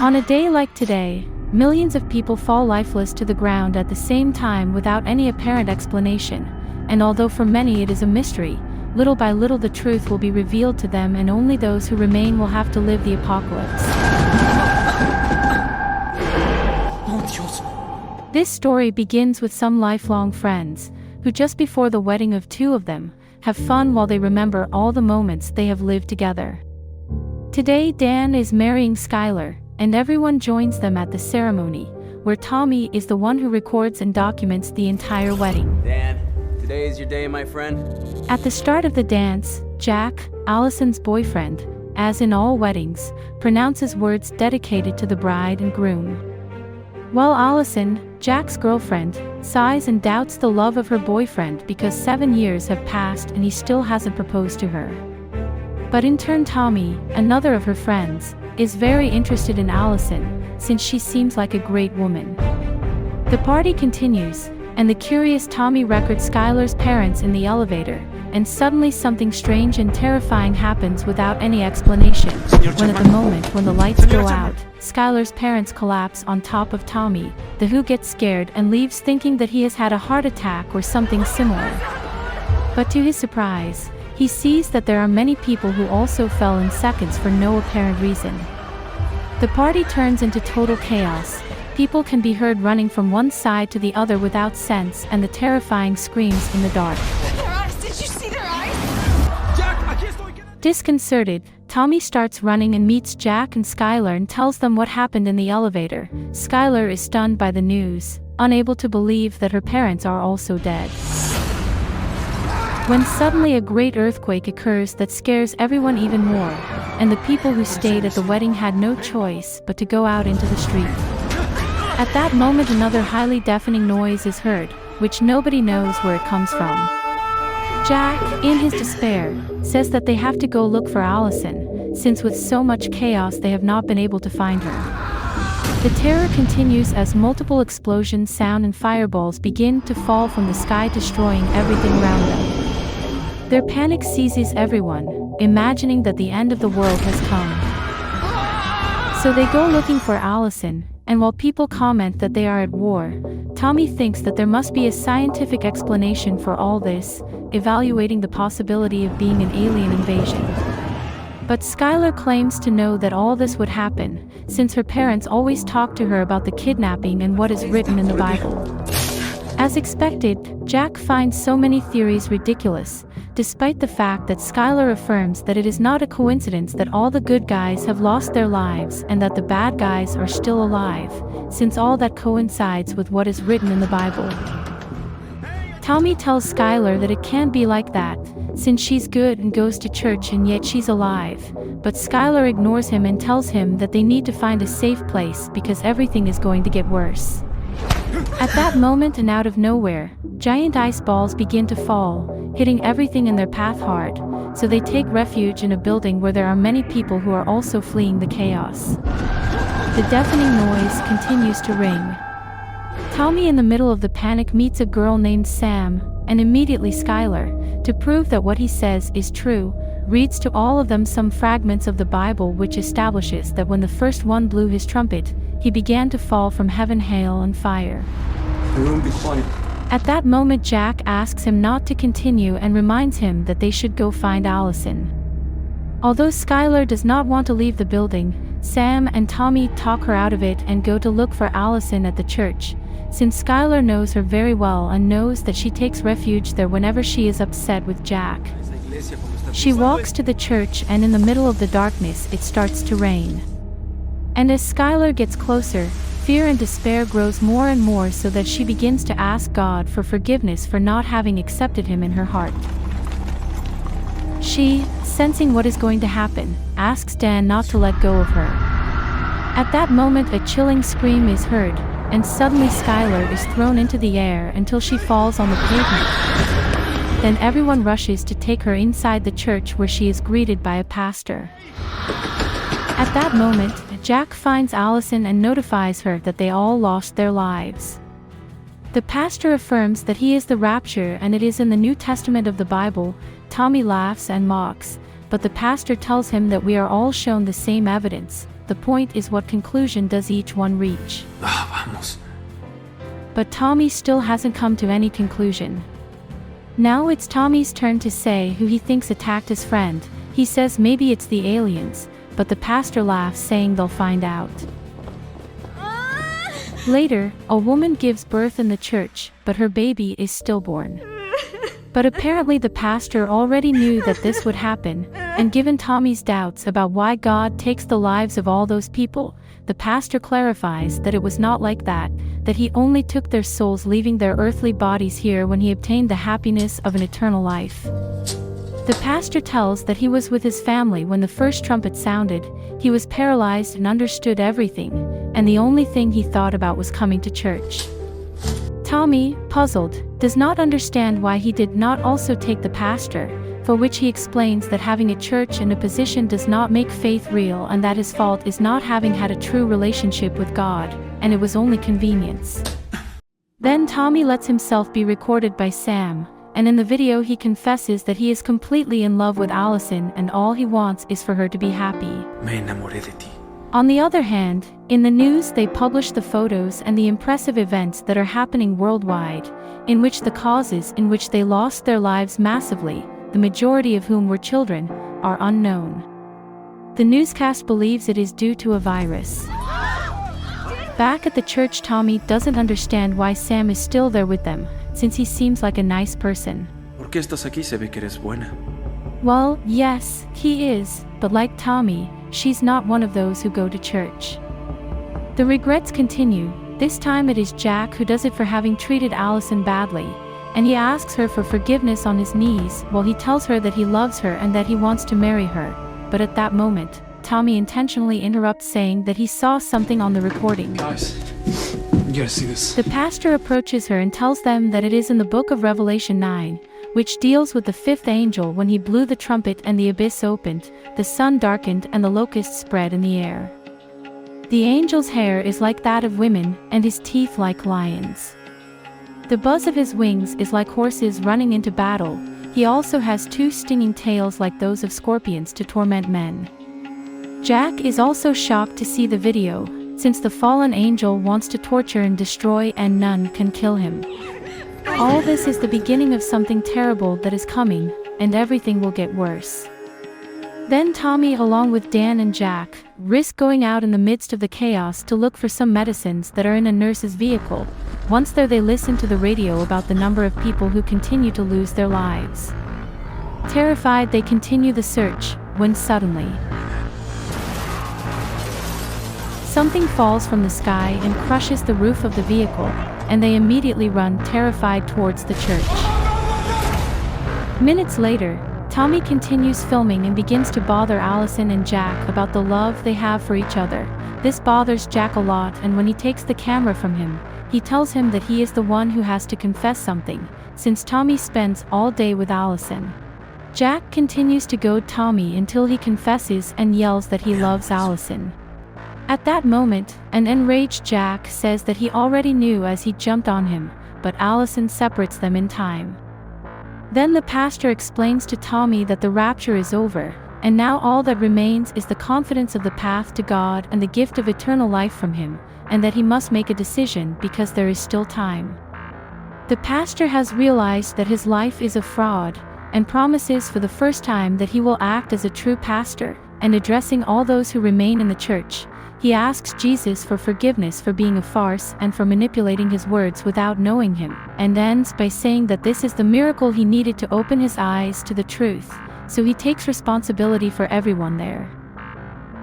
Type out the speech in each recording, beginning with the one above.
On a day like today, millions of people fall lifeless to the ground at the same time without any apparent explanation, and although for many it is a mystery, little by little the truth will be revealed to them and only those who remain will have to live the apocalypse. This story begins with some lifelong friends, who just before the wedding of two of them, have fun while they remember all the moments they have lived together. Today Dan is marrying Skylar, and everyone joins them at the ceremony, where Tommy is the one who records and documents the entire wedding. Dan, today is your day, my friend. At the start of the dance, Jack, Allison's boyfriend, as in all weddings, pronounces words dedicated to the bride and groom. While Allison, Jack's girlfriend, sighs and doubts the love of her boyfriend because 7 years have passed and he still hasn't proposed to her. But in turn Tommy, another of her friends, is very interested in Allison, since she seems like a great woman. The party continues, and the curious Tommy records Skylar's parents in the elevator, and suddenly something strange and terrifying happens without any explanation, when at the moment when the lights go out, Skylar's parents collapse on top of Tommy, the who gets scared and leaves thinking that he has had a heart attack or something similar. But to his surprise, he sees that there are many people who also fell in seconds for no apparent reason. The party turns into total chaos. People can be heard running from one side to the other without sense and the terrifying screams in the dark. Their eyes, did you see their eyes? Disconcerted, Tommy starts running and meets Jack and Skylar and tells them what happened in the elevator. Skylar is stunned by the news, unable to believe that her parents are also dead. When suddenly a great earthquake occurs that scares everyone even more, and the people who stayed at the wedding had no choice but to go out into the street. At that moment another highly deafening noise is heard, which nobody knows where it comes from. Jack, in his despair, says that they have to go look for Allison, since with so much chaos they have not been able to find her. The terror continues as multiple explosions sound and fireballs begin to fall from the sky, destroying everything around them. Their panic seizes everyone, imagining that the end of the world has come. So they go looking for Allison, and while people comment that they are at war, Tommy thinks that there must be a scientific explanation for all this, evaluating the possibility of being an alien invasion. But Skylar claims to know that all this would happen, since her parents always talk to her about the kidnapping and what is written in the Bible. As expected, Jack finds so many theories ridiculous, despite the fact that Skylar affirms that it is not a coincidence that all the good guys have lost their lives and that the bad guys are still alive, since all that coincides with what is written in the Bible. Tommy tells Skylar that it can't be like that, since she's good and goes to church and yet she's alive, but Skylar ignores him and tells him that they need to find a safe place because everything is going to get worse. At that moment and out of nowhere, giant ice balls begin to fall, hitting everything in their path hard, so they take refuge in a building where there are many people who are also fleeing the chaos. The deafening noise continues to ring. Tommy, in the middle of the panic, meets a girl named Sam, and immediately Skylar, to prove that what he says is true, reads to all of them some fragments of the Bible which establishes that when the first one blew his trumpet, he began to fall from heaven, hail and fire. Everyone be quiet. At that moment Jack asks him not to continue and reminds him that they should go find Allison. Although Skylar does not want to leave the building, Sam and Tommy talk her out of it and go to look for Allison at the church, since Skylar knows her very well and knows that she takes refuge there whenever she is upset with Jack. She walks to the church and in the middle of the darkness it starts to rain. And as Skylar gets closer, fear and despair grows more and more so that she begins to ask God for forgiveness for not having accepted him in her heart. She, sensing what is going to happen, asks Dan not to let go of her. At that moment a chilling scream is heard, and suddenly Skylar is thrown into the air until she falls on the pavement. Then everyone rushes to take her inside the church where she is greeted by a pastor. At that moment, Jack finds Allison and notifies her that they all lost their lives. The pastor affirms that he is the rapture and it is in the New Testament of the Bible. Tommy laughs and mocks, but the pastor tells him that we are all shown the same evidence. The point is, what conclusion does each one reach? Vamos. But Tommy still hasn't come to any conclusion. Now it's Tommy's turn to say who he thinks attacked his friend. He says maybe it's the aliens, but the pastor laughs, saying they'll find out. Later, a woman gives birth in the church, but her baby is stillborn. But apparently the pastor already knew that this would happen, and given Tommy's doubts about why God takes the lives of all those people, the pastor clarifies that it was not like that he only took their souls leaving their earthly bodies here when he obtained the happiness of an eternal life. The pastor tells that he was with his family when the first trumpet sounded. He was paralyzed and understood everything, and the only thing he thought about was coming to church. Tommy, puzzled, does not understand why he did not also take the pastor, for which he explains that having a church and a position does not make faith real, and that his fault is not having had a true relationship with God, and it was only convenience. Then Tommy lets himself be recorded by Sam, and in the video he confesses that he is completely in love with Allison and all he wants is for her to be happy. Me enamoré de ti. On the other hand, in the news they publish the photos and the impressive events that are happening worldwide, in which the causes in which they lost their lives massively, the majority of whom were children, are unknown. The newscast believes it is due to a virus. Back at the church, Tommy doesn't understand why Sam is still there with them, since he seems like a nice person. ¿Por qué estás aquí? Se ve que eres buena. Well, yes, he is, but like Tommy, she's not one of those who go to church. The regrets continue. This time it is Jack who does it for having treated Allison badly, and he asks her for forgiveness on his knees while he tells her that he loves her and that he wants to marry her. But at that moment, Tommy intentionally interrupts, saying that he saw something on the recording. Guys, you gotta see this. The pastor approaches her and tells them that it is in the book of Revelation 9, which deals with the fifth angel when he blew the trumpet and the abyss opened, the sun darkened and the locusts spread in the air. The angel's hair is like that of women, and his teeth like lions. The buzz of his wings is like horses running into battle. He also has two stinging tails like those of scorpions to torment men. Jack is also shocked to see the video, since the fallen angel wants to torture and destroy and none can kill him. All this is the beginning of something terrible that is coming, and everything will get worse. Then Tommy, along with Dan and Jack, risk going out in the midst of the chaos to look for some medicines that are in a nurse's vehicle. Once there, they listen to the radio about the number of people who continue to lose their lives. Terrified, they continue the search, when suddenly something falls from the sky and crushes the roof of the vehicle, and they immediately run terrified towards the church. Minutes later, Tommy continues filming and begins to bother Allison and Jack about the love they have for each other. This bothers Jack a lot, and when he takes the camera from him, he tells him that he is the one who has to confess something, since Tommy spends all day with Allison. Jack continues to goad Tommy until he confesses and yells that he loves Allison. At that moment, an enraged Jack says that he already knew as he jumped on him, but Allison separates them in time. Then the pastor explains to Tommy that the rapture is over, and now all that remains is the confidence of the path to God and the gift of eternal life from Him, and that he must make a decision because there is still time. The pastor has realized that his life is a fraud, and promises for the first time that he will act as a true pastor, and addressing all those who remain in the church, he asks Jesus for forgiveness for being a farce and for manipulating his words without knowing him, and ends by saying that this is the miracle he needed to open his eyes to the truth, so he takes responsibility for everyone there.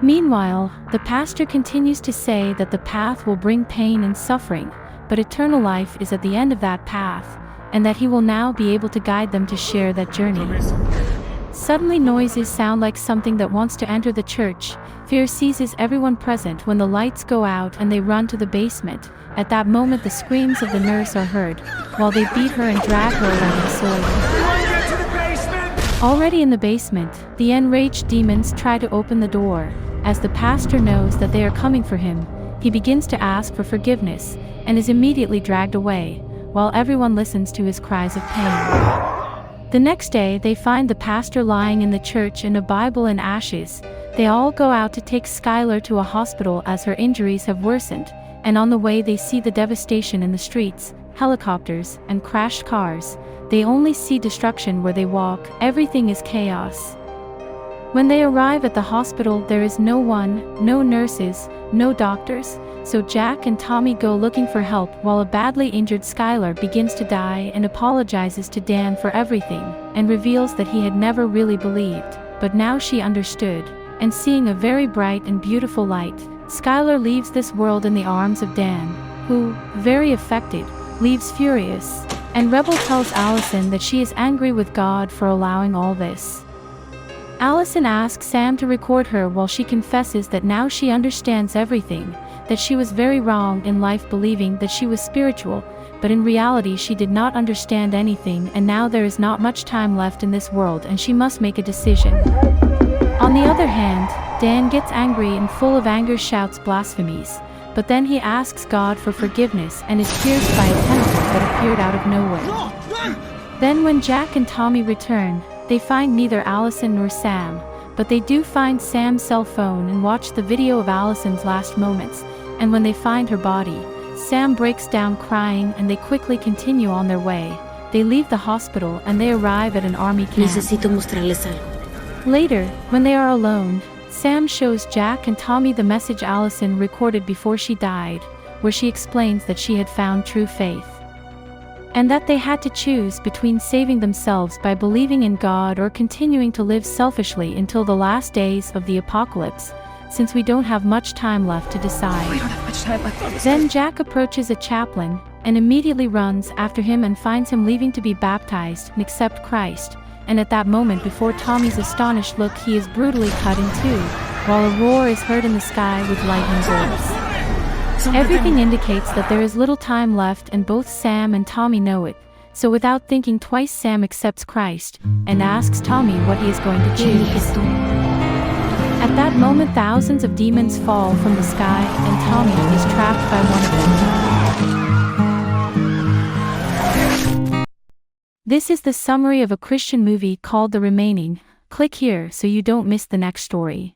Meanwhile, the pastor continues to say that the path will bring pain and suffering, but eternal life is at the end of that path, and that he will now be able to guide them to share that journey. Suddenly noises sound like something that wants to enter the church. Fear seizes everyone present when the lights go out and they run to the basement. At that moment the screams of the nurse are heard, while they beat her and drag her along the soil. Already in the basement, the enraged demons try to open the door. As the pastor knows that they are coming for him, he begins to ask for forgiveness, and is immediately dragged away. while everyone listens to his cries of pain. The next day, they find the pastor lying in the church in a Bible in ashes. They all go out to take Skylar to a hospital as her injuries have worsened, and on the way they see the devastation in the streets, helicopters, and crashed cars. They only see destruction where they walk. Everything is chaos. When they arrive at the hospital, there is no one, no nurses, no doctors, so Jack and Tommy go looking for help while a badly injured Skylar begins to die and apologizes to Dan for everything, and reveals that he had never really believed, but now she understood. And seeing a very bright and beautiful light, Skylar leaves this world in the arms of Dan, who, very affected, leaves furious, and Rebel tells Allison that she is angry with God for allowing all this. Allison asks Sam to record her while she confesses that now she understands everything, that she was very wrong in life believing that she was spiritual, but in reality she did not understand anything, and now there is not much time left in this world and she must make a decision. On the other hand, Dan gets angry and full of anger shouts blasphemies, but then he asks God for forgiveness and is pierced by a tentacle that appeared out of nowhere. Then when Jack and Tommy return, they find neither Allison nor Sam, but they do find Sam's cell phone and watch the video of Allison's last moments, and when they find her body, Sam breaks down crying and they quickly continue on their way. They leave the hospital and they arrive at an army camp. Necesito mostrarles algo. Later, when they are alone, Sam shows Jack and Tommy the message Allison recorded before she died, where she explains that she had found true faith, and that they had to choose between saving themselves by believing in God or continuing to live selfishly until the last days of the apocalypse, since we don't have much time left to decide. We don't have much time left on this. Then Jack approaches a chaplain, and immediately runs after him and finds him leaving to be baptized and accept Christ, and at that moment before Tommy's astonished look he is brutally cut in two, while a roar is heard in the sky with lightning bolts. Everything indicates that there is little time left and both Sam and Tommy know it, so without thinking twice Sam accepts Christ, and asks Tommy what he is going to choose. At that moment thousands of demons fall from the sky and Tommy is trapped by one of them. This is the summary of a Christian movie called The Remaining. Click here so you don't miss the next story.